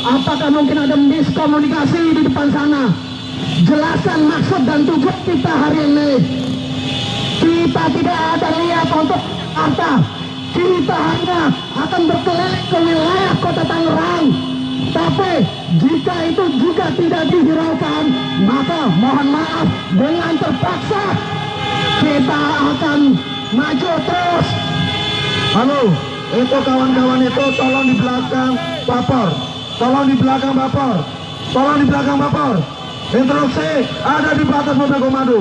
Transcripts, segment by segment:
apakah mungkin ada miskomunikasi di depan sana? Jelaskan maksud dan tujuan kita hari ini. Kita tidak ada niat untuk harta. Kita hanya akan berkeliling ke wilayah kota Tangerang. Tapi jika itu juga tidak dihiraukan, maka mohon maaf, dengan terpaksa kita akan maju terus. Halo, itu kawan-kawan itu tolong di belakang Baper. Tolong di belakang Baper. Tolong di belakang Baper. Instruksi ada di batas mobil komando.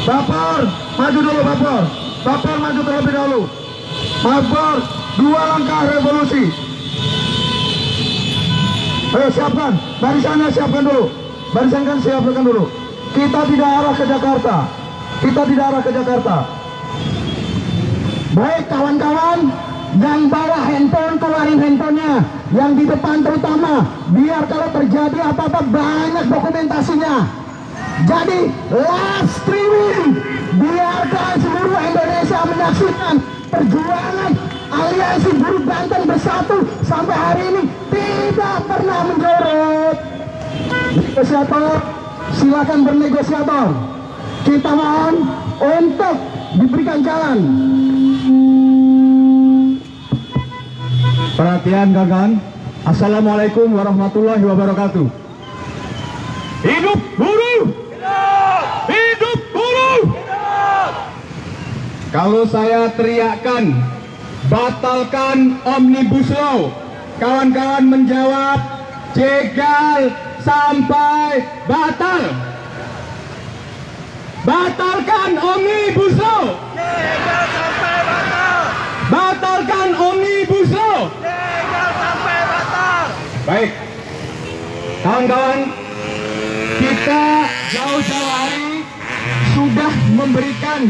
Baper, maju dulu Baper. Baper maju terlebih dahulu. Baper, 2 langkah revolusi. Ayo siapkan, barisannya siapkan dulu. Barisankan siapkan dulu. Kita tidak arah ke Jakarta. Kita tidak arah ke Jakarta. Baik kawan-kawan, yang bawa handphone keluarin handphonenya, yang di depan terutama, biar kalau terjadi apa-apa banyak dokumentasinya. Jadi live streaming, biarkan seluruh Indonesia menyaksikan perjuangan Aliansi Buruh Banten Bersatu sampai hari ini tidak pernah menjorok. Negosiator, silakan bernegosiator. Kita mohon untuk diberikan jalan. Perhatian kawan. Assalamualaikum warahmatullahi wabarakatuh. Hidup buruh! Hidup buruh! Kalau saya teriakkan batalkan Omnibus Law, kawan-kawan menjawab jegal sampai batal. Batalkan Omnibus Law. Jegal sampai batal. Batalkan Omnibus Law. Jegal sampai batal. Baik, kawan-kawan, kita jauh-jauh hari sudah memberikan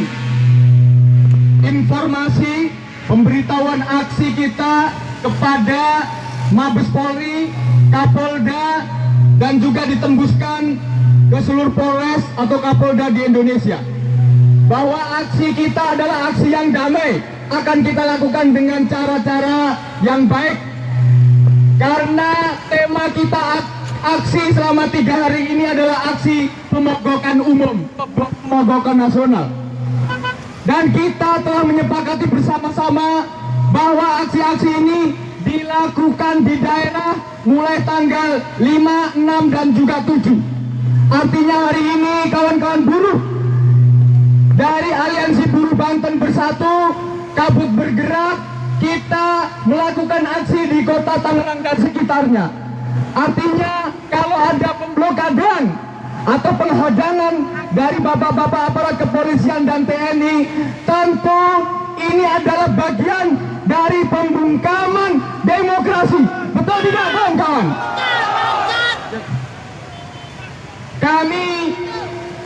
informasi pemberitahuan aksi kita kepada Mabes Polri, Kapolda, dan juga ditembuskan ke seluruh Polres atau Kapolda di Indonesia, bahwa aksi kita adalah aksi yang damai, akan kita lakukan dengan cara-cara yang baik, karena tema kita aksi selama 3 hari ini adalah aksi pemogokan umum, pemogokan nasional. Dan kita telah menyepakati bersama-sama bahwa aksi-aksi ini dilakukan di daerah mulai tanggal 5, 6, dan juga 7. Artinya hari ini kawan-kawan buruh dari Aliansi Buruh Banten Bersatu kabut bergerak, kita melakukan aksi di kota Tangerang dan sekitarnya. Artinya kalau ada pemblokadan atau penghadangan dari bapak-bapak aparat kepolisian dan TNI, tentu ini adalah bagian dari pembungkaman demokrasi. Betul tidak kawan-kawan? Kami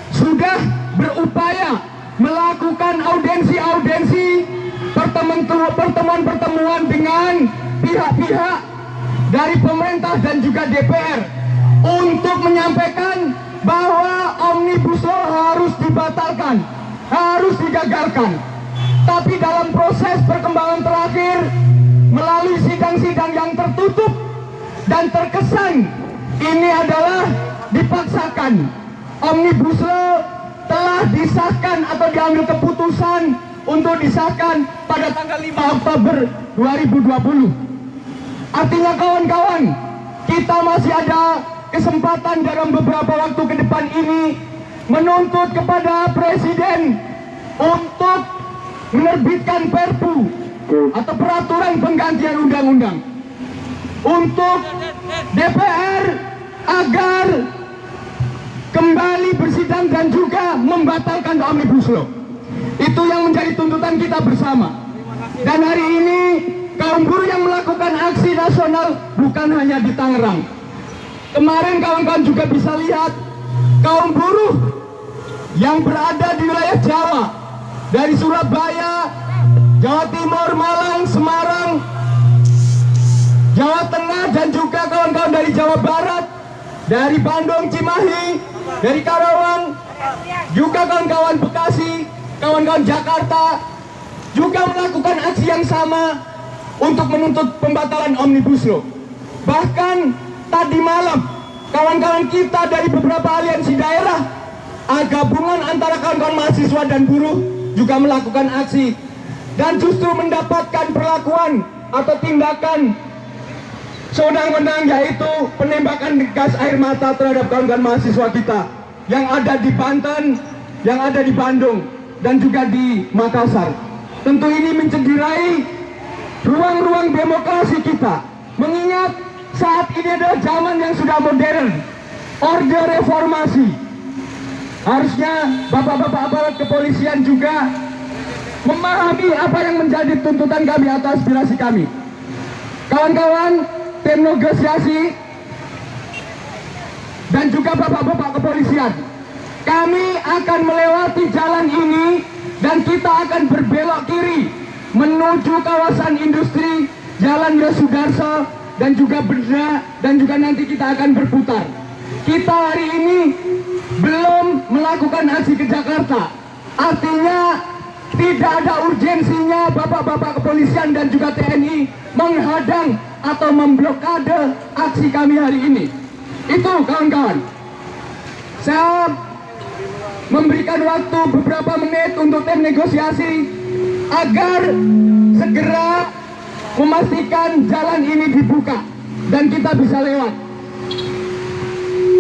sudah berupaya melakukan audensi-audensi, pertemuan-pertemuan dengan pihak-pihak dari pemerintah dan juga DPR untuk menyampaikan bahwa Omnibus Law harus dibatalkan, harus digagalkan. Tapi dalam proses perkembangan terakhir, melalui sidang-sidang yang tertutup dan terkesan ini adalah dipaksakan, Omnibus Law telah disahkan atau diambil keputusan untuk disahkan pada tanggal 5 Oktober 2020. Artinya kawan-kawan, kita masih ada kesempatan dalam beberapa waktu ke depan ini menuntut kepada Presiden untuk menerbitkan Perpu atau peraturan penggantian undang-undang, untuk DPR agar kembali bersidang dan juga membatalkan Omnibus Law. Itu yang menjadi tuntutan kita bersama. Dan hari ini kaum buruh yang melakukan aksi nasional bukan hanya di Tangerang. Kemarin kawan-kawan juga bisa lihat kaum buruh yang berada di wilayah Jawa, dari Surabaya, Jawa Timur, Malang, Semarang, Jawa Tengah, dan juga kawan-kawan dari Jawa Barat, dari Bandung, Cimahi, dari Karawang, juga kawan-kawan Bekasi, kawan-kawan Jakarta, juga melakukan aksi yang sama untuk menuntut pembatalan Omnibus Law. Bahkan tadi malam kawan-kawan kita dari beberapa aliansi daerah, gabungan antara kawan-kawan mahasiswa dan buruh juga melakukan aksi dan justru mendapatkan perlakuan atau tindakan sewenang-wenang, yaitu penembakan gas air mata terhadap kawan-kawan mahasiswa kita yang ada di Banten, yang ada di Bandung, dan juga di Makassar. Tentu ini mencederai ruang-ruang demokrasi kita, mengingat saat ini adalah zaman yang sudah modern, orde reformasi. Harusnya bapak-bapak aparat kepolisian juga memahami apa yang menjadi tuntutan kami atau aspirasi kami. Kawan-kawan tim negosiasi dan juga bapak-bapak kepolisian, kami akan melewati jalan ini dan kita akan berbelok kiri menuju kawasan industri Jalan Yosudarso dan juga Benda, dan juga nanti kita akan berputar. Kita hari ini belum melakukan aksi ke Jakarta, artinya tidak ada urgensinya bapak-bapak kepolisian dan juga TNI menghadang atau memblokade aksi kami hari ini. Itu kawan-kawan. Saya memberikan waktu beberapa menit untuk tim negosiasi agar segera memastikan jalan ini dibuka dan kita bisa lewat.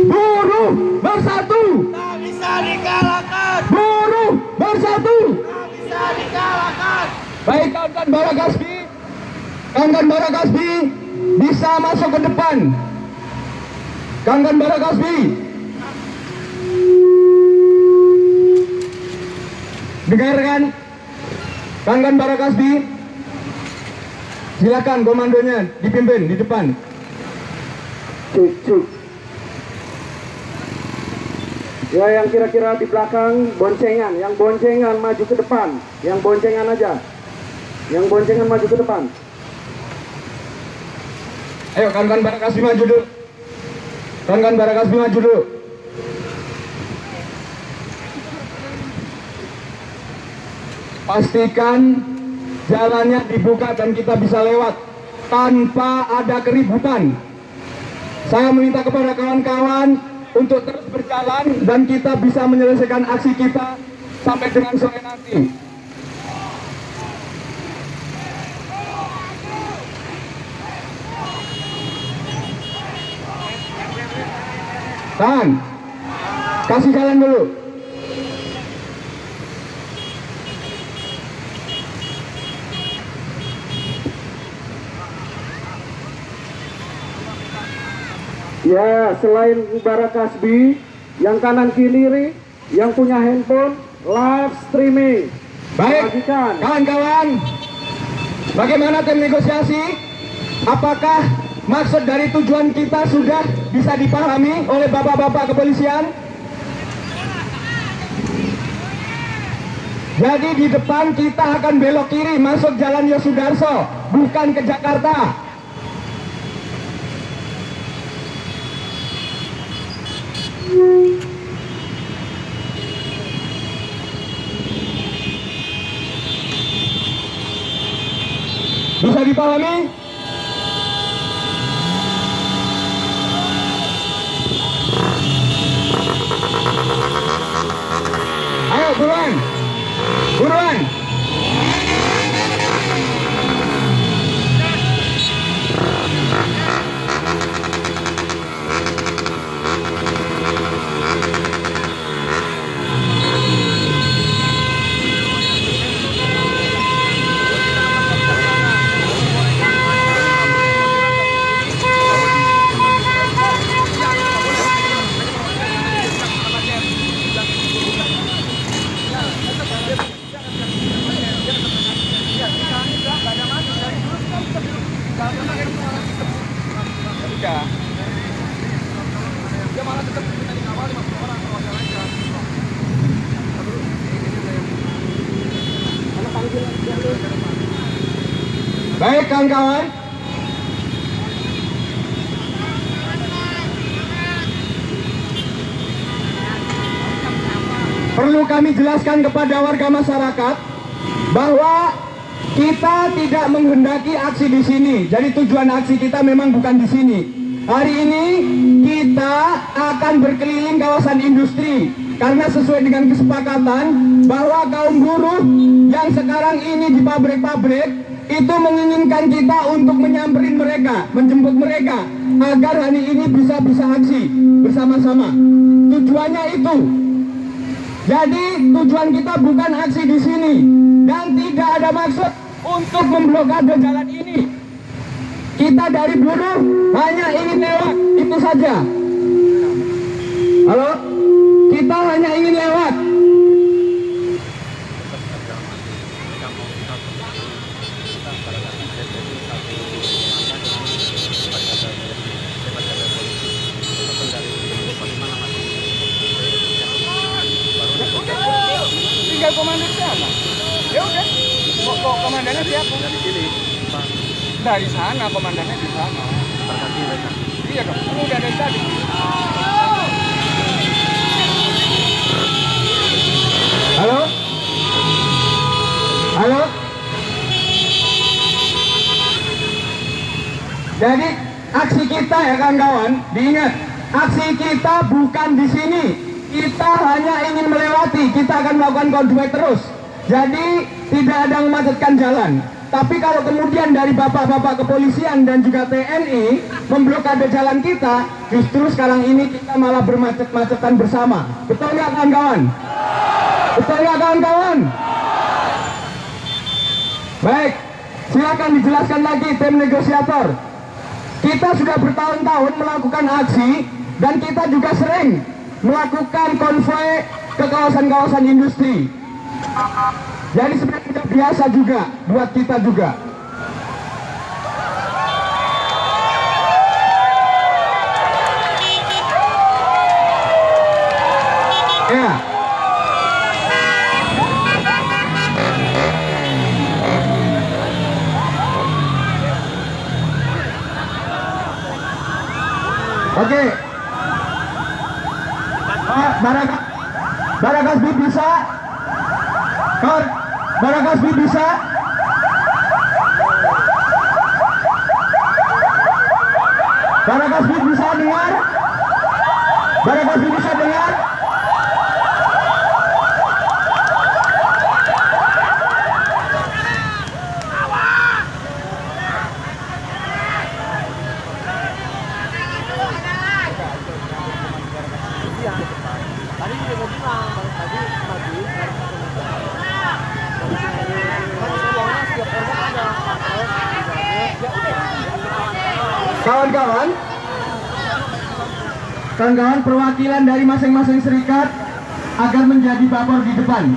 Buruh bersatu, Tak bisa dikalahkan. buruh bersatu. Tak bisa dikalahkan. Baik kawan-kawan Barakasbi, kawan-kawan Barakasbi bisa masuk ke depan. Kawan-kawan Barakasbi, dengarkan. Kawan-kawan Barakasbi, silakan komandonya dipimpin di depan. Cuk. Ya, yang kira-kira di belakang boncengan, yang boncengan maju ke depan, yang boncengan aja, yang boncengan maju ke depan. Ayo kawan-kawan Barakasbi maju dulu. Kawan-kawan Barakasbi maju dulu. Pastikan jalannya dibuka dan kita bisa lewat tanpa ada keributan. Saya meminta kepada kawan-kawan untuk terus berjalan dan kita bisa menyelesaikan aksi kita sampai dengan sore nanti. Tahan, kasih jalan dulu. Ya, selain Barakasbi, yang kanan kiri, yang punya handphone, live streaming. Baik, Bagikan. kawan-kawan, bagaimana tim negosiasi? Apakah maksud dari tujuan kita sudah bisa dipahami oleh bapak-bapak kepolisian? Jadi di depan kita akan belok kiri masuk Jalan Yosudarso, bukan ke Jakarta. Bisa dipahami? Ayo buruan, buruan. Baik kawan-kawan, perlu kami jelaskan kepada warga masyarakat bahwa kita tidak menghendaki aksi di sini. Jadi tujuan aksi kita memang bukan di sini. hari ini kita akan berkeliling kawasan industri karena sesuai dengan kesepakatan bahwa kaum buruh yang sekarang ini di pabrik-pabrik itu menginginkan kita untuk menyamperin mereka, menjemput mereka agar hari ini bisa aksi bersama-sama. Tujuannya itu. Jadi tujuan kita bukan aksi di sini dan tidak ada maksud untuk memblokade jalan ini. Kita dari buruh hanya ingin lewat, itu saja. Halo? Kita hanya ingin lewat. Tinggal komandan sana. Ya udah. Kok komandannya siapa? Dari sini. Dari sana komandannya di sana. Terganti mereka. Iya dong. Ini udah dari tadi. Halo? Halo? Jadi aksi kita ya kawan-kawan, diingat, aksi kita bukan di sini. Kita hanya ingin melewati, kita akan melakukan convoy terus. Jadi tidak ada yang memacetkan jalan. Tapi kalau kemudian dari bapak-bapak kepolisian dan juga TNI memblokade jalan kita, justru sekarang ini kita malah bermacet-macetan bersama. Betul nggak kawan-kawan? Betul nggak kawan-kawan? Baik, silakan dijelaskan lagi tim negosiator. Kita sudah bertahun-tahun melakukan aksi dan kita juga sering melakukan konvoy ke kawasan-kawasan industri. Jadi sebenarnya biasa juga buat kita juga. Ya. Oke. Barakasbi bisa? Kawan, Barakasbi bisa? Barakasbi bisa dengar? Barakasbi bisa dengar? Kawan-kawan, perwakilan dari masing-masing serikat agar menjadi bapor di depan.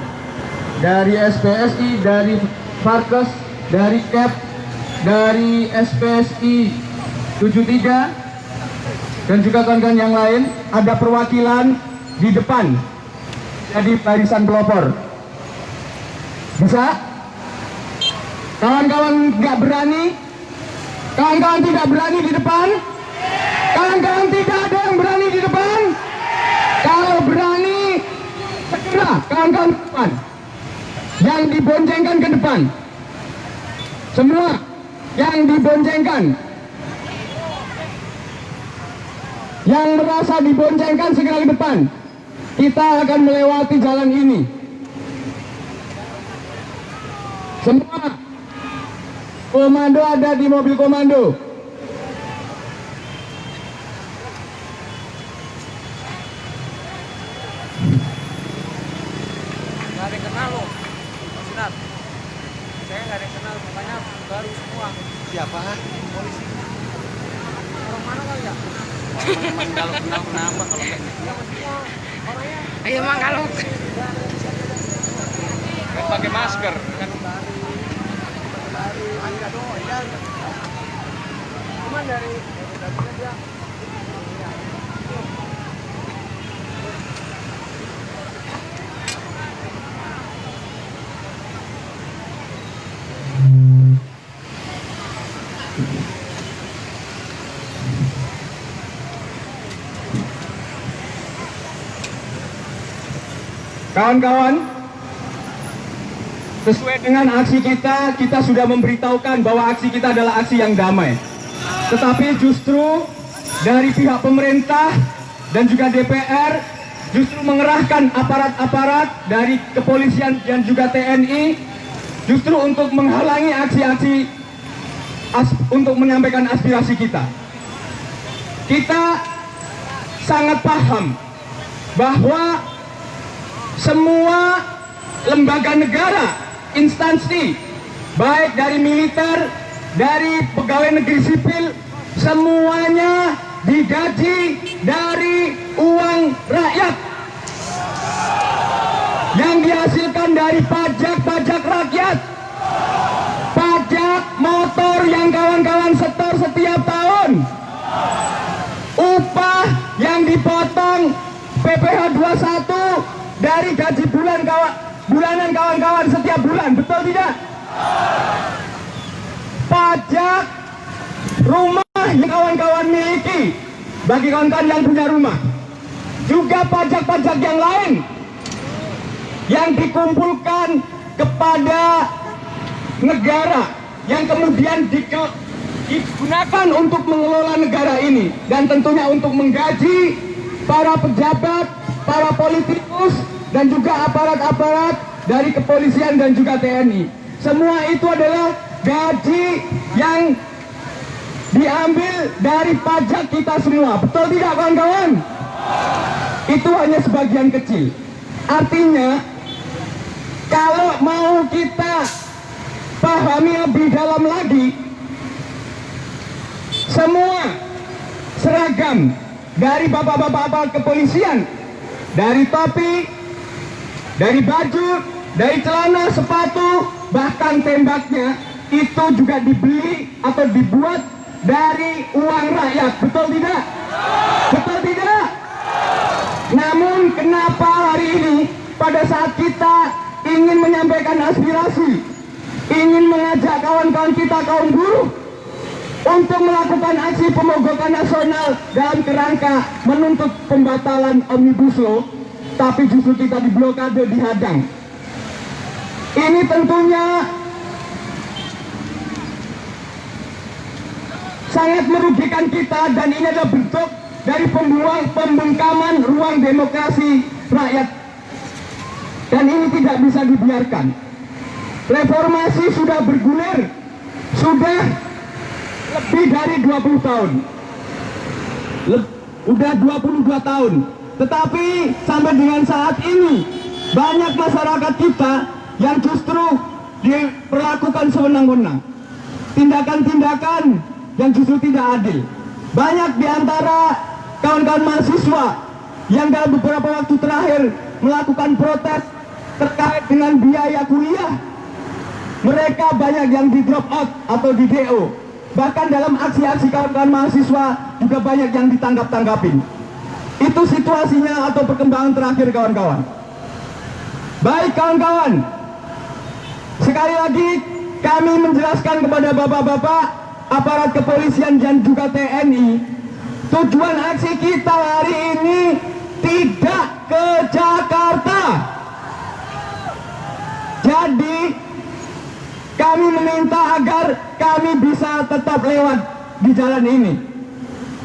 Dari SPSI, dari Farkes, dari KEP, dari SPSI 73, dan juga kawan-kawan yang lain, ada perwakilan di depan. Jadi barisan pelopor. Bisa? Kawan-kawan nggak berani? Kawan-kawan tidak berani di depan? Kawan-kawan tidak ada yang berani di depan? Kalau berani, segera kawan-kawan ke depan. Yang diboncengkan ke depan. Semua yang diboncengkan. Yang merasa diboncengkan segera ke depan. Kita akan melewati jalan ini. Semua komando ada di mobil komando. Gak ada yang kenal loh, Mas Sinar. Saya gak ada yang kenal, makanya baru semua. Siapa? Polisi. Orang mana kali ya? Orang kalau kenal kenapa kalau kayak gitu? Iya semua orangnya. Ayo mang kalau. Kan pakai masker kan. Cuman dari dia. Kawan-kawan, sesuai dengan aksi kita sudah memberitahukan bahwa aksi kita adalah aksi yang damai. Tetapi justru dari pihak pemerintah dan juga DPR justru mengerahkan aparat-aparat dari kepolisian dan juga TNI justru untuk menghalangi aksi-aksi untuk menyampaikan aspirasi kita. Kita sangat paham bahwa semua lembaga negara, instansi, baik dari militer, dari pegawai negeri sipil, semuanya digaji dari uang rakyat yang dihasilkan dari pajak-pajak rakyat, pajak motor yang kawan-kawan setor setiap tahun, upah yang dipotong PPh 21 dari gaji bulanan kawan-kawan setiap bulan, betul tidak? Pajak rumah yang kawan-kawan miliki bagi kawan-kawan yang punya rumah, juga pajak-pajak yang lain yang dikumpulkan kepada negara yang kemudian digunakan untuk mengelola negara ini dan tentunya untuk menggaji para pejabat, para politikus dan juga aparat-aparat dari kepolisian dan juga TNI. Semua itu adalah gaji yang diambil dari pajak kita semua, betul tidak kawan-kawan? Itu hanya sebagian kecil. Artinya kalau mau kita pahami lebih dalam lagi, semua seragam dari bapak-bapak kepolisian, dari topi, dari baju, dari celana, sepatu, bahkan tembaknya itu juga dibeli atau dibuat dari uang rakyat, betul tidak? Betul tidak? Namun kenapa hari ini pada saat kita ingin menyampaikan aspirasi, ingin mengajak kawan-kawan kita kaum buruh untuk melakukan aksi pemogokan nasional dalam kerangka menuntut pembatalan Omnibus Law, tapi justru kita diblokade, dihadang. Ini tentunya sangat merugikan kita dan ini adalah bentuk dari pembungkaman ruang demokrasi rakyat. Dan ini tidak bisa dibiarkan. Reformasi sudah bergulir, sudah lebih dari 20 tahun. Udah 22 tahun. Tetapi sampai dengan saat ini banyak masyarakat kita yang justru diperlakukan sewenang-wenang. Tindakan-tindakan yang justru tidak adil. Banyak di antara kawan-kawan mahasiswa yang dalam beberapa waktu terakhir melakukan protes terkait dengan biaya kuliah. Mereka banyak yang di drop out atau di DO. Bahkan dalam aksi-aksi kawan-kawan mahasiswa juga banyak yang ditangkap-tangkapin. Itu situasinya atau perkembangan terakhir kawan-kawan. Baik kawan-kawan, sekali lagi kami menjelaskan kepada bapak-bapak aparat kepolisian dan juga TNI, tujuan aksi kita hari ini tidak ke Jakarta. Jadi kami meminta agar kami bisa tetap lewat di jalan ini.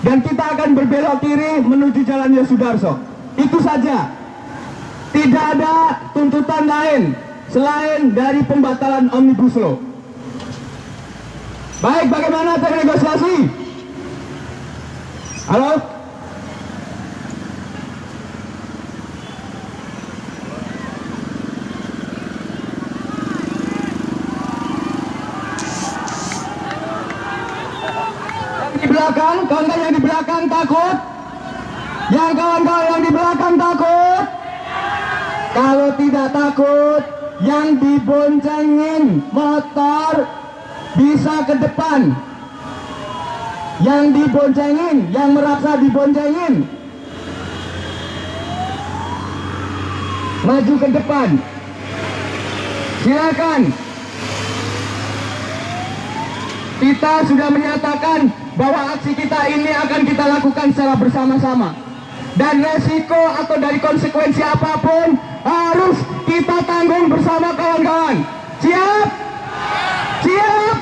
Dan kita akan berbelok kiri menuju Jalan Yosudarso. Itu saja. Tidak ada tuntutan lain selain dari pembatalan Omnibus Law. Baik, bagaimana negosiasi? Halo? Di belakang, kawan-kawan yang di belakang takut? Yang kawan-kawan yang di belakang takut? Kalau tidak takut, yang diboncengin motor bisa ke depan. Yang diboncengin, yang merasa diboncengin, maju ke depan. Silakan. Kita sudah menyatakan bahwa aksi kita ini akan kita lakukan secara bersama-sama. Dan resiko atau dari konsekuensi apapun harus kita tanggung bersama kawan-kawan. Siap? Siap?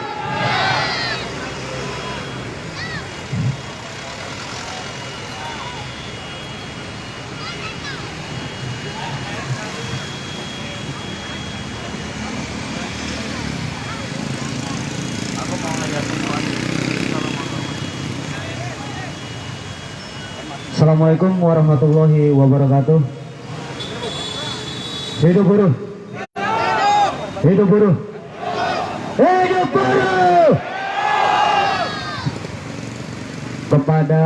Assalamualaikum warahmatullahi wabarakatuh. Hidup buruh. Hidup buruh. Hidup buruh. Kepada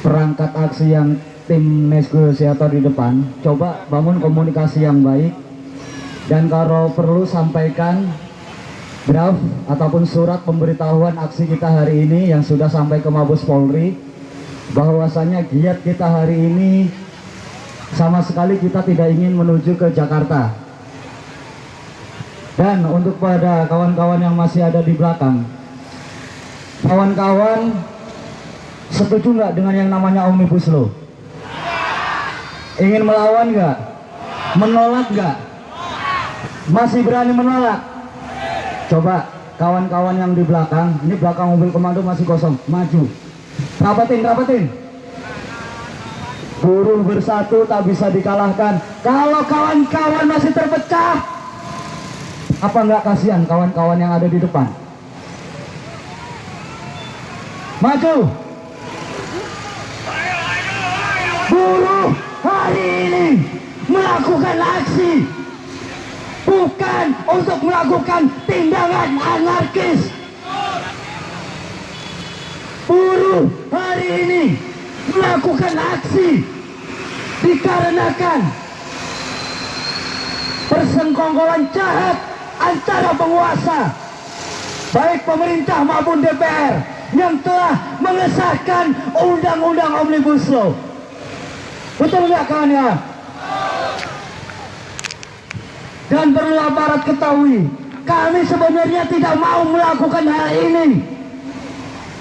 perangkat aksi yang tim negosiator di depan, coba bangun komunikasi yang baik, dan kalau perlu sampaikan draft ataupun surat pemberitahuan aksi kita hari ini yang sudah sampai ke Mabes Polri, bahwasanya giat kita hari ini sama sekali kita tidak ingin menuju ke Jakarta. Dan untuk pada kawan-kawan yang masih ada di belakang, kawan-kawan setuju nggak dengan yang namanya Omnibus Law? Ingin melawan nggak? Menolak nggak? Masih berani menolak? Coba kawan-kawan yang di belakang, ini belakang mobil komando masih kosong, maju. Rapatin, rapatin. Buruh bersatu tak bisa dikalahkan. Kalau kawan-kawan masih terpecah, apa nggak kasihan kawan-kawan yang ada di depan? Maju. Buruh hari ini melakukan aksi bukan untuk melakukan tindakan anarkis. Buruh hari ini melakukan aksi dikarenakan persengkongkolan jahat antara penguasa, baik pemerintah maupun DPR, yang telah mengesahkan undang-undang Omnibus Law. Betul nggak kawan-kawan? Dan perlu aparat ketahui, kami sebenarnya tidak mau melakukan hal ini.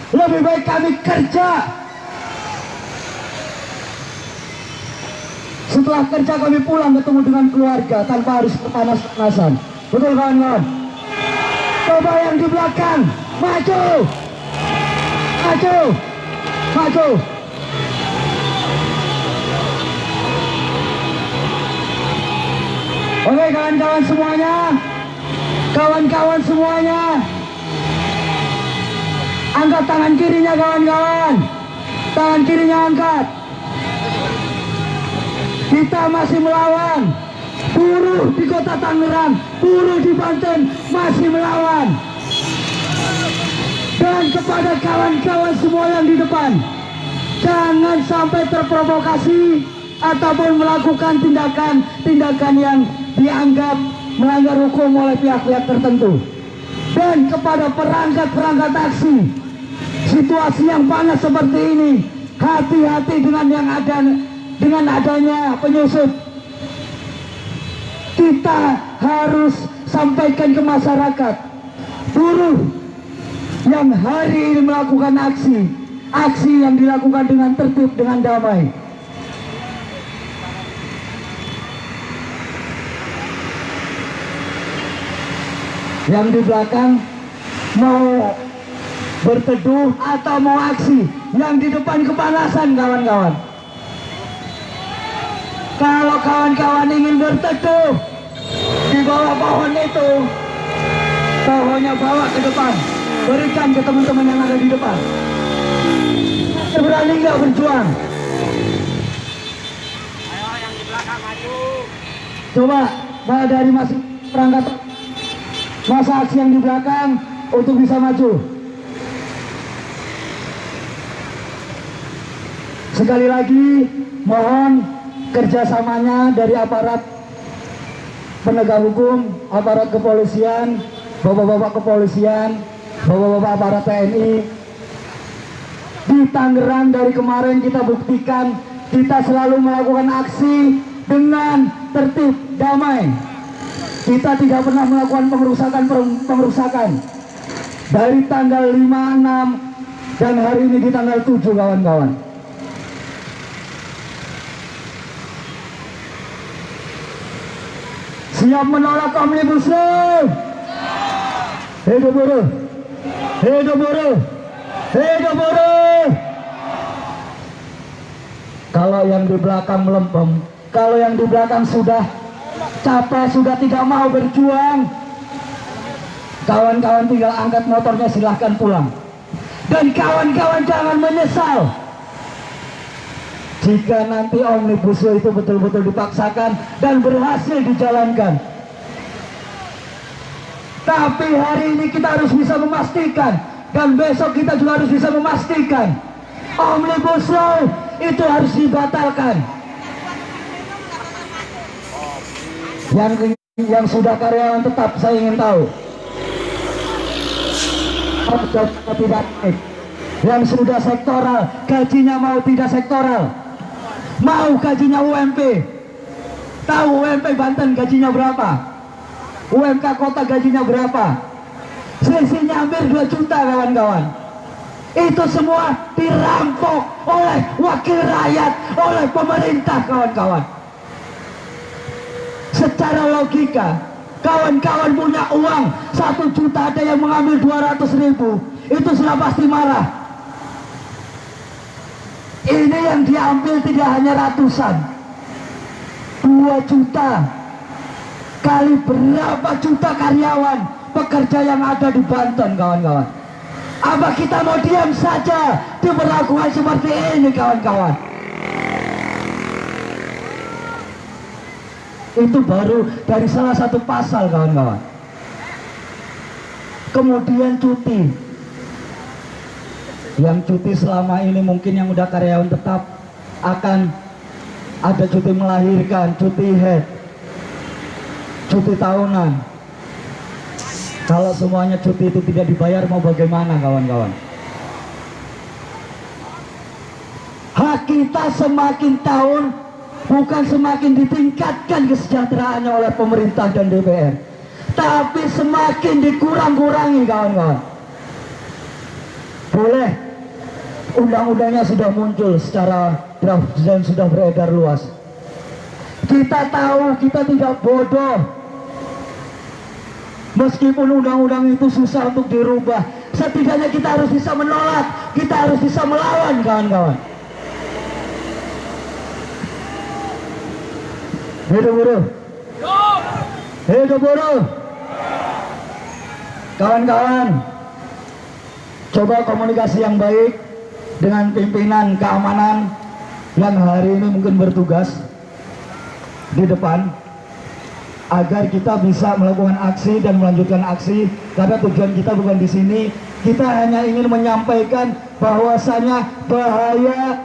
Lebih baik kami kerja. Setelah kerja kami pulang ketemu dengan keluarga tanpa harus panas-panasan. Betul kawan-kawan? Coba yang di belakang, maju, maju, maju. Oke kawan-kawan semuanya, kawan-kawan semuanya, angkat tangan kirinya kawan-kawan, tangan kirinya angkat. Kita masih melawan. Buruh di kota Tangerang, buruh di Banten masih melawan. Dan kepada kawan-kawan semua yang di depan, jangan sampai terprovokasi ataupun melakukan tindakan-tindakan yang dianggap melanggar hukum oleh pihak-pihak tertentu. Dan kepada perangkat-perangkat aksi, situasi yang panas seperti ini, hati-hati dengan adanya penyusup. Kita harus sampaikan ke masyarakat, buruh yang hari ini melakukan aksi yang dilakukan dengan tertib, dengan damai. Yang di belakang mau berteduh atau mau aksi, yang di depan kepanasan kawan-kawan. Kalau kawan-kawan ingin berteduh di bawah pohon itu, pohonnya bawa ke depan, berikan ke teman-teman yang ada di depan. Berani nggak berjuang? Ayo yang di belakang maju. Coba dari masing perangkat masa aksi yang di belakang untuk bisa maju. Sekali lagi mohon kerjasamanya dari aparat penegak hukum, aparat kepolisian, bapak-bapak kepolisian, bapak-bapak aparat TNI. Di Tangerang dari kemarin kita buktikan kita selalu melakukan aksi dengan tertib, damai. Kita tidak pernah melakukan pengerusakan dari tanggal 5, 6 dan hari ini di tanggal 7 kawan-kawan. Siap menolak Omnibus Law? Hidup buruh! Hidup buruh! Hidup buruh! Kalau yang di belakang melempem, kalau yang di belakang sudah capek, sudah tidak mau berjuang, kawan-kawan tinggal angkat motornya, silahkan pulang. Dan kawan-kawan jangan menyesal jika nanti Omnibus Law itu betul-betul dipaksakan dan berhasil dijalankan. Tapi hari ini kita harus bisa memastikan, dan besok kita juga harus bisa memastikan, Omnibus Law itu harus dibatalkan. Yang sudah karyawan tetap, saya ingin tahu. Tidak naik. Yang sudah sektoral, gajinya mau tidak sektoral, mau gajinya UMP. Tahu UMP Banten gajinya berapa? UMK kota gajinya berapa? Selisihnya hampir 2 juta kawan-kawan. Itu semua dirampok oleh wakil rakyat, oleh pemerintah kawan-kawan. Secara logika, kawan-kawan punya uang 1 juta, ada yang mengambil 200.000, itu sudah pasti marah. Ini yang diambil tidak hanya ratusan, 2 juta kali berapa juta karyawan pekerja yang ada di Banten kawan-kawan. Apa kita mau diam saja diperlakukan seperti ini kawan-kawan? Itu baru dari salah satu pasal kawan-kawan. Kemudian cuti. Yang cuti selama ini mungkin yang udah karyawan tetap akan ada cuti melahirkan, cuti head, cuti tahunan. Kalau semuanya cuti itu tidak dibayar, mau bagaimana kawan-kawan? Hak kita semakin tahun bukan semakin ditingkatkan kesejahteraannya oleh pemerintah dan DPR, tapi semakin dikurang-kurangi kawan-kawan. Boleh, undang-undangnya sudah muncul secara draft dan sudah beredar luas. Kita tahu kita tidak bodoh. Meskipun undang-undang itu susah untuk dirubah, setidaknya kita harus bisa menolak, kita harus bisa melawan kawan-kawan. Hidup buruh, hidup buruh. Kawan-kawan, coba komunikasi yang baik dengan pimpinan keamanan yang hari ini mungkin bertugas di depan, agar kita bisa melakukan aksi dan melanjutkan aksi. Karena tujuan kita bukan di sini, kita hanya ingin menyampaikan bahwasanya bahaya